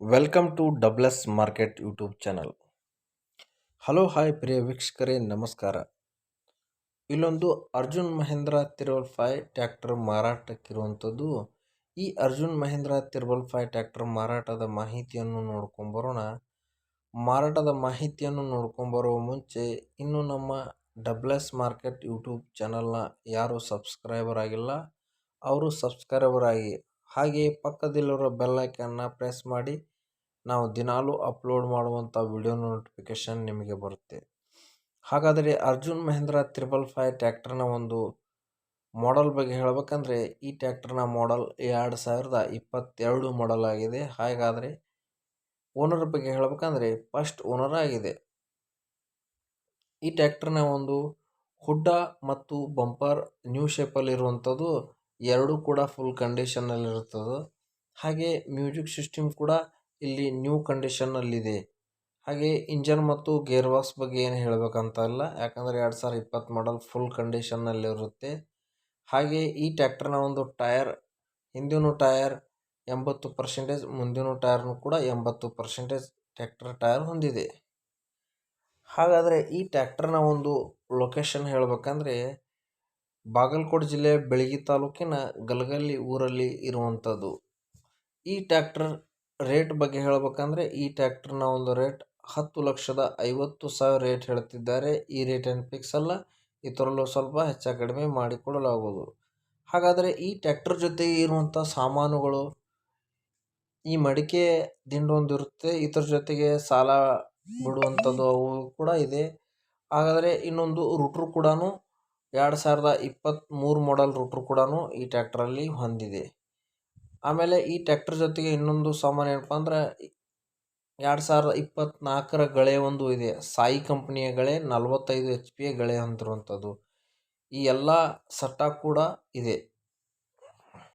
Welcome to WS market YouTube channel. Hello hi ಪ್ರಿಯ ವೀಕ್ಷಕರೇ, ನಮಸ್ಕಾರ. ಇಲ್ಲೊಂದು ಅರ್ಜುನ್ ಮಹೇಂದ್ರ ತಿರುವಲ್ 5 ಟ್ರ್ಯಾಕ್ಟರ್ ಮಾರಾಟಕ್ಕಿರುವಂಥದ್ದು. ಈ ಅರ್ಜುನ್ ಮಹೇಂದ್ರ ತಿರುವಲ್ 5 ಟ್ರ್ಯಾಕ್ಟರ್ ಮಾರಾಟದ ಮಾಹಿತಿಯನ್ನು ನೋಡ್ಕೊಂಬರೋಣ. ಮಾರಾಟದ ಮಾಹಿತಿಯನ್ನು ನೋಡ್ಕೊಂಬರುವ ಮುಂಚೆ ಇನ್ನು ನಮ್ಮ ಡಬ್ಲ್ಎಸ್ ಮಾರ್ಕೆಟ್ ಯೂಟ್ಯೂಬ್ ಚಾನಲ್ನ ಯಾರು ಸಬ್ಸ್ಕ್ರೈಬರ್ ಆಗಿಲ್ಲ ಅವರು ಸಬ್ಸ್ಕ್ರೈಬರ್ ಆಗಿ, ಹಾಗೆಯೇ ಪಕ್ಕದಲ್ಲಿರೋ ಬೆಲ್ ಐಕಾನ್ನ ಪ್ರೆಸ್ ಮಾಡಿ. ನಾವು ದಿನಾಲೂ ಅಪ್ಲೋಡ್ ಮಾಡುವಂಥ ವಿಡಿಯೋ ನೋಟಿಫಿಕೇಷನ್ ನಿಮಗೆ ಬರುತ್ತೆ. ಹಾಗಾದರೆ ಅರ್ಜುನ್ ಮಹೇಂದ್ರ 555 ಟ್ರ್ಯಾಕ್ಟರ್ನ ಒಂದು ಮಾಡೆಲ್ ಬಗ್ಗೆ ಹೇಳಬೇಕಂದ್ರೆ, ಈ ಟ್ರ್ಯಾಕ್ಟರ್ನ ಮಾಡೆಲ್ 2022 ಮಾಡೆಲ್ ಆಗಿದೆ. ಹಾಗಾದರೆ ಓನರ್ ಬಗ್ಗೆ ಹೇಳಬೇಕಂದ್ರೆ ಫಸ್ಟ್ ಓನರ್ ಆಗಿದೆ. ಈ ಟ್ರ್ಯಾಕ್ಟರ್ನ ಒಂದು ಹುಡ್ಡ ಮತ್ತು ಬಂಪರ್ ನ್ಯೂ ಶೇಪಲ್ಲಿ ಇರುವಂಥದ್ದು, ಎರಡೂ ಕೂಡ ಫುಲ್ ಕಂಡೀಷನ್ನಲ್ಲಿ ಇರುತ್ತದೆ. ಹಾಗೆ ಮ್ಯೂಸಿಕ್ ಸಿಸ್ಟಮ್ ಕೂಡ ಇಲ್ಲಿ ನ್ಯೂ ಕಂಡೀಷನ್ನಲ್ಲಿದೆ. ಹಾಗೆ ಇಂಜನ್ ಮತ್ತು ಗೇರ್ ಬಾಕ್ಸ್ ಬಗ್ಗೆ ಏನು ಹೇಳಬೇಕಂತ ಇಲ್ಲ, ಯಾಕಂದರೆ 2020 ಮಾಡೆಲ್ ಫುಲ್ ಕಂಡೀಷನ್ನಲ್ಲಿರುತ್ತೆ. ಹಾಗೆ ಈ ಟ್ರ್ಯಾಕ್ಟರ್ನ ಒಂದು ಟೈರ್, ಹಿಂದಿನ ಟೈರ್ 80%, ಮುಂದಿನ ಟೈರ್ನು ಕೂಡ 80% ಟ್ರ್ಯಾಕ್ಟರ್ ಟೈರ್ ಹೊಂದಿದೆ. ಹಾಗಾದರೆ ಈ ಟ್ರ್ಯಾಕ್ಟರ್ನ ಒಂದು ಲೊಕೇಶನ್ ಹೇಳಬೇಕಂದ್ರೆ, ಬಾಗಲಕೋಟೆ ಜಿಲ್ಲೆ ಬೆಳಗಿ ತಾಲೂಕಿನ ಗಲಗಲಿ ಊರಲ್ಲಿ ಇರುವಂಥದ್ದು. ಈ ಟ್ರ್ಯಾಕ್ಟರ್ ರೇಟ್ ಬಗ್ಗೆ ಹೇಳಬೇಕಂದ್ರೆ, ಈ ಟ್ರ್ಯಾಕ್ಟರ್ನ ಒಂದು ರೇಟ್ 10,50,000 ರೇಟ್ ಹೇಳ್ತಿದ್ದಾರೆ. ಈ ರೇಟ್ ಏನು ಫಿಕ್ಸ್ ಅಲ್ಲ, ಇದರಲ್ಲೂ ಸ್ವಲ್ಪ ಹೆಚ್ಚು ಕಡಿಮೆ ಮಾಡಿಕೊಡಲಾಗುವುದು. ಹಾಗಾದರೆ ಈ ಟ್ರ್ಯಾಕ್ಟರ್ ಜೊತೆಗೆ ಇರುವಂಥ ಸಾಮಾನುಗಳು, ಈ ಮಡಿಕೆ ದಿಂಡೊಂದು ಇರುತ್ತೆ, ಇದರ ಜೊತೆಗೆ ಸಾಲ ಬಿಡುವಂಥದ್ದು ಅವು ಕೂಡ ಇದೆ. ಹಾಗಾದರೆ ಇನ್ನೊಂದು ರೂಟ್ರು ಕೂಡ 2023 ಮಾಡೆಲ್ ರೂಟ್ರು ಕೂಡ ಈ ಟ್ರ್ಯಾಕ್ಟರಲ್ಲಿ ಹೊಂದಿದೆ. ಆಮೇಲೆ ಈ ಟ್ರ್ಯಾಕ್ಟರ್ ಜೊತೆಗೆ ಇನ್ನೊಂದು ಸಾಮಾನು ಏನಪ್ಪ ಅಂದ್ರೆ, 2024ರ ಗಳೆ ಒಂದು ಇದೆ. ಸಾಯಿ ಕಂಪನಿಯ ಗಳೆ 45 HP ಗಳೆ ಹೊಂದಿರುವಂಥದ್ದು. ಈ ಎಲ್ಲ ಸಟ್ಟ ಕೂಡ ಇದೆ.